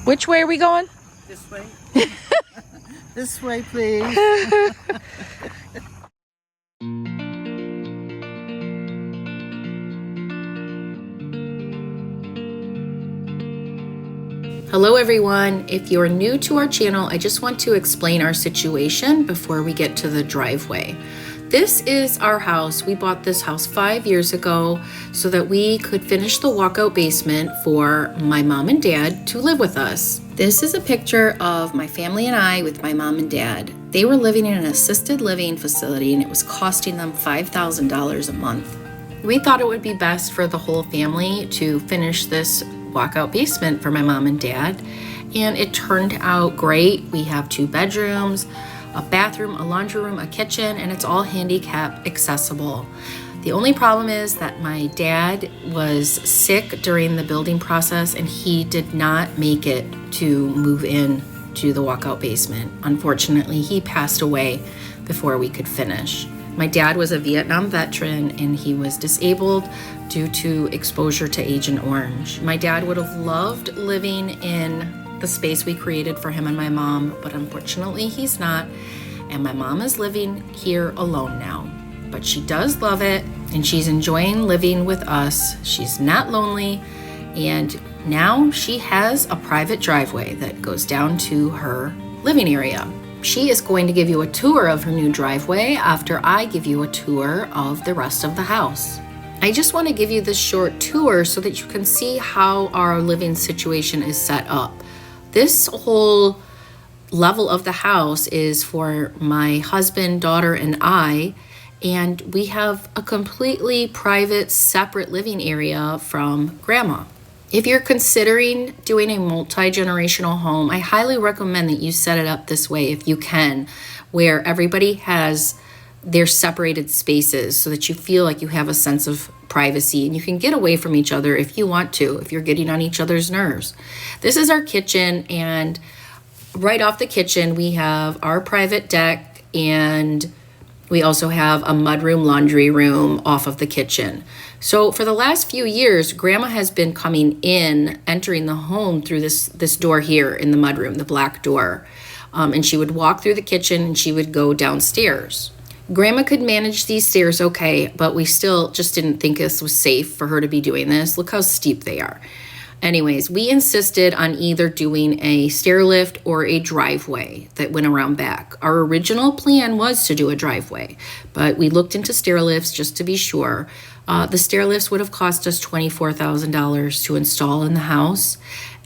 Which way are we going? This way. This way, please. Hello everyone, if you're new to our channel, I just want to explain our situation before we get to the driveway. This is our house. We bought this house 5 years ago so that we could finish the walkout basement for my mom and dad to live with us. This is a picture of my family and I with my mom and dad. They were living in an assisted living facility and it was costing them $5,000 a month. We thought it would be best for the whole family to finish this walkout basement for my mom and dad, and it turned out great. We have 2 bedrooms, a bathroom, a laundry room, a kitchen, and it's all handicap accessible. The only problem is that my dad was sick during the building process and he did not make it to move in to the walkout basement. Unfortunately, he passed away before we could finish. My dad was a Vietnam veteran and he was disabled due to exposure to Agent Orange. My dad would have loved living in the space we created for him and my mom, but unfortunately he's not, and my mom is living here alone now. But she does love it and she's enjoying living with us. She's not lonely, and now she has a private driveway that goes down to her living area. She is going to give you a tour of her new driveway after I give you a tour of the rest of the house. I just want to give you this short tour so that you can see how our living situation is set up. This whole level of the house is for my husband, daughter, and I, and we have a completely private, separate living area from Grandma. If you're considering doing a multi-generational home, I highly recommend that you set it up this way if you can, where everybody has their separated spaces so that you feel like you have a sense of privacy and you can get away from each other if you want to, if you're getting on each other's nerves. This is our kitchen, and right off the kitchen we have our private deck, and we also have a mudroom, laundry room off of the kitchen. So for the last few years, Grandma has been coming in, entering the home through this door here in the mudroom, the black door. And she would walk through the kitchen and she would go downstairs. Grandma could manage these stairs okay, but we still just didn't think this was safe for her to be doing this. Look how steep they are. Anyways, we insisted on either doing a stair lift or a driveway that went around back. Our original plan was to do a driveway, but we looked into stair lifts just to be sure. The stair lifts would have cost us $24,000 to install in the house,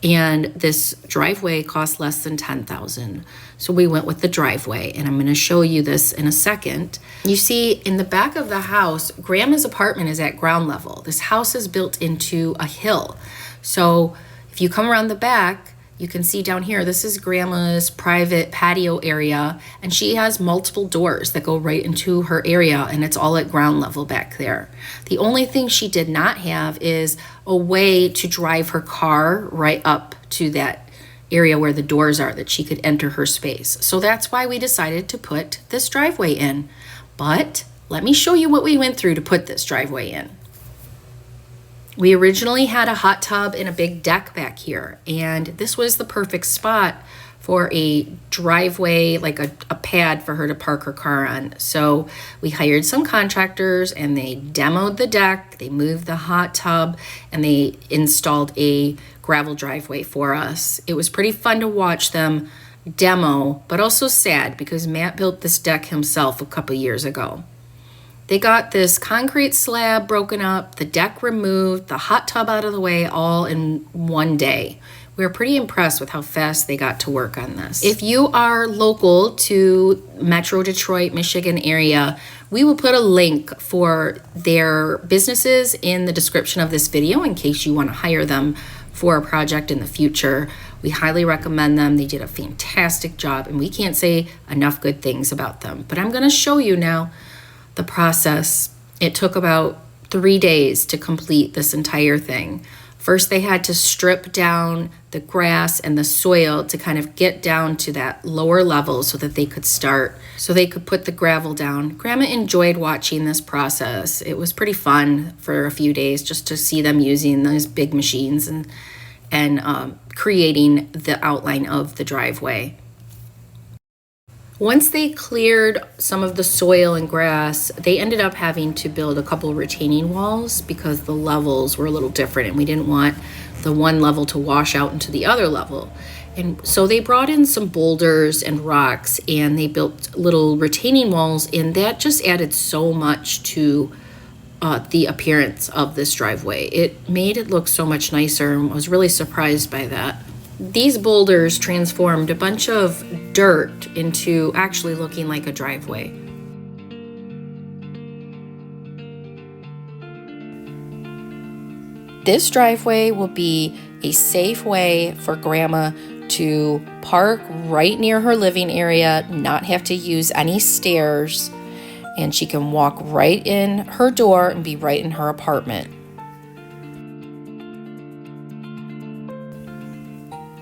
and this driveway cost less than $10,000. So we went with the driveway, and I'm going to show you this in a second. You see, in the back of the house, Grandma's apartment is at ground level. This house is built into a hill. So if you come around the back, you can see down here, this is Grandma's private patio area, and she has multiple doors that go right into her area, and it's all at ground level back there. The only thing she did not have is a way to drive her car right up to that area where the doors are, that she could enter her space. So that's why we decided to put this driveway in. But let me show you what we went through to put this driveway in. We originally had a hot tub and a big deck back here, and this was the perfect spot for a driveway, like a pad for her to park her car on. So we hired some contractors and they demoed the deck, they moved the hot tub, and they installed a gravel driveway for us. It was pretty fun to watch them demo, but also sad because Matt built this deck himself a couple years ago. They got this concrete slab broken up, the deck removed, the hot tub out of the way, all in one day. We were pretty impressed with how fast they got to work on this. If you are local to Metro Detroit, Michigan area, we will put a link for their businesses in the description of this video in case you want to hire them for a project in the future. We highly recommend them. They did a fantastic job, and we can't say enough good things about them. But I'm going to show you now the process. It took about 3 days to complete this entire thing. First, they had to strip down the grass and the soil to kind of get down to that lower level so that they could put the gravel down. Grandma enjoyed watching this process. It was pretty fun for a few days just to see them using those big machines and creating the outline of the driveway. Once they cleared some of the soil and grass, they ended up having to build a couple retaining walls because the levels were a little different and we didn't want the one level to wash out into the other level. And so they brought in some boulders and rocks and they built little retaining walls, and that just added so much to the appearance of this driveway. It made it look so much nicer, and I was really surprised by that. These boulders transformed a bunch of dirt into actually looking like a driveway. This driveway will be a safe way for Grandma to park right near her living area, not have to use any stairs, and she can walk right in her door and be right in her apartment.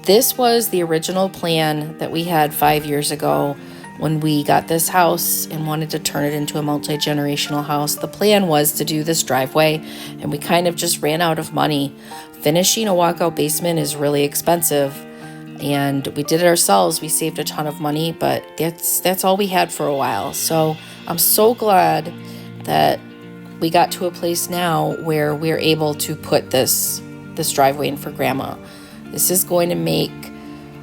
This was the original plan that we had 5 years ago when we got this house and wanted to turn it into a multi-generational house. The plan was to do this driveway, and we kind of just ran out of money. Finishing a walkout basement is really expensive, and we did it ourselves. We saved a ton of money, but that's all we had for a while. So I'm so glad that we got to a place now where we're able to put this driveway in for Grandma. This is going to make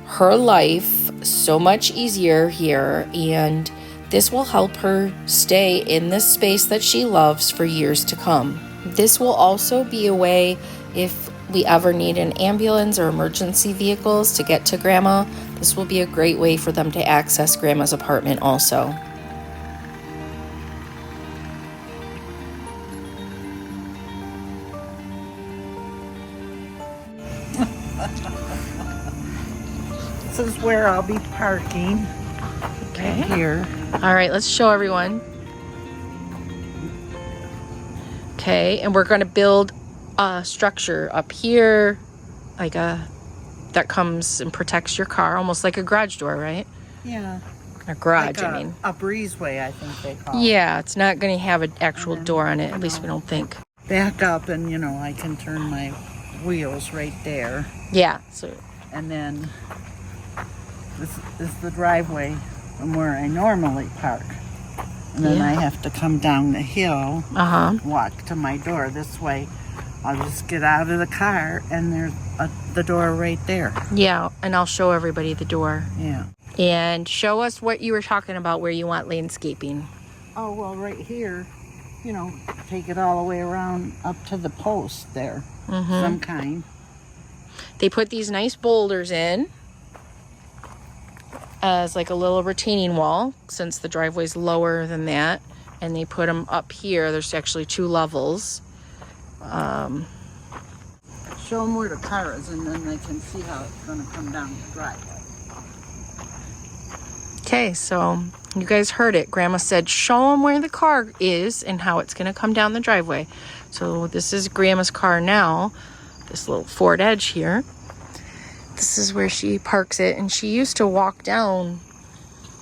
her life so much easier here, and this will help her stay in this space that she loves for years to come. This will also be a way, if we ever need an ambulance or emergency vehicles to get to Grandma, this will be a great way for them to access Grandma's apartment also. This is where I'll be parking. Okay. Right here. All right, let's show everyone. Okay, and we're going to build a structure up here, like that comes and protects your car, almost like a garage door, right? Yeah. A garage, like I mean. A breezeway, I think they call it. Yeah, it's not going to have an actual door on it, at least we don't think. Back up and, I can turn my wheels right there. Yeah, so. And then this is the driveway from where I normally park. And then I have to come down the hill, walk to my door. This way, I'll just get out of the car and there's the door right there. Yeah, and I'll show everybody the door. Yeah. And show us what you were talking about where you want landscaping. Oh, well, right here, take it all the way around up to the post there. Some kind. They put these nice boulders in as like a little retaining wall, since the driveway's lower than that, and they put them up here. There's actually 2 levels. Show them where the car is, and then they can see how it's going to come down the driveway. Okay, so you guys heard it. Grandma said show them where the car is and how it's going to come down the driveway. So this is Grandma's car now, this little Ford Edge here. This is where she parks it, and she used to walk down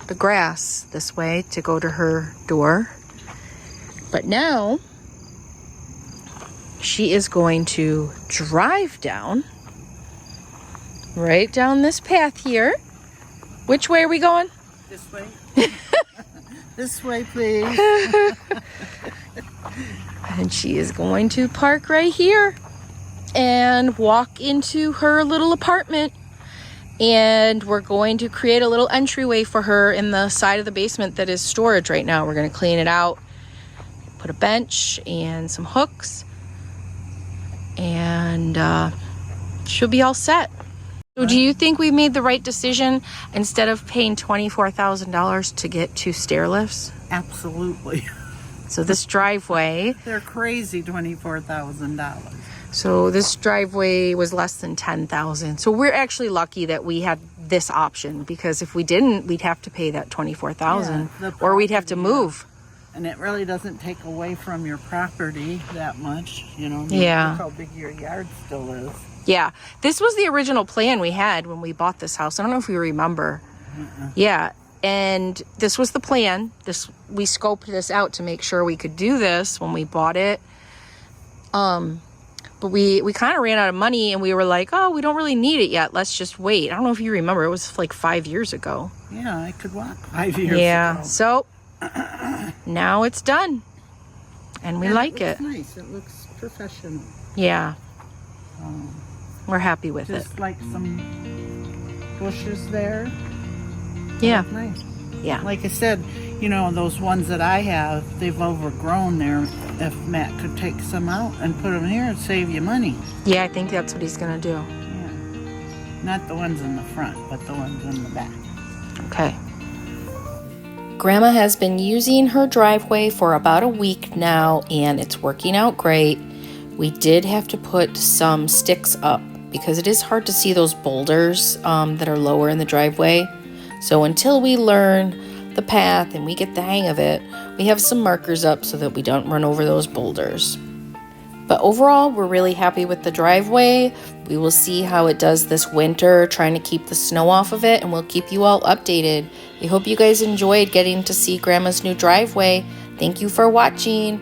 the grass this way to go to her door. But now she is going to drive down, right down this path here. Which way are we going? This way. This way, please. And she is going to park right here and walk into her little apartment. And we're going to create a little entryway for her in the side of the basement that is storage right now. We're going to clean it out, put a bench and some hooks, and she'll be all set. So do you think we made the right decision instead of paying $24,000 to get 2 stair lifts? Absolutely. So this driveway... They're crazy, $24,000. So this driveway was less than $10,000. So we're actually lucky that we had this option, because if we didn't, we'd have to pay that $24,000, or we'd have to move. And it really doesn't take away from your property that much, Yeah. Look how big your yard still is. Yeah, this was the original plan we had when we bought this house. I don't know if you remember. Yeah, and this was the plan. We scoped this out to make sure we could do this when we bought it. But we kind of ran out of money, and we were like, oh, we don't really need it yet. Let's just wait. I don't know if you remember. It was like 5 years ago. Yeah, I could walk 5 years ago. Yeah, so now it's done. And we like it. It looks nice. It looks professional. Yeah. We're happy with it. Just like some bushes there. Yeah. Nice. Yeah. Like I said, you know, those ones that I have, they've overgrown there. If Matt could take some out and put them here, it'd save you money. Yeah, I think that's what he's going to do. Yeah. Not the ones in the front, but the ones in the back. Okay. Grandma has been using her driveway for about a week now, and it's working out great. We did have to put some sticks up because it is hard to see those boulders that are lower in the driveway. So until we learn the path and we get the hang of it, we have some markers up so that we don't run over those boulders. But overall, we're really happy with the driveway. We will see how it does this winter, trying to keep the snow off of it, and we'll keep you all updated. We hope you guys enjoyed getting to see Grandma's new driveway. Thank you for watching.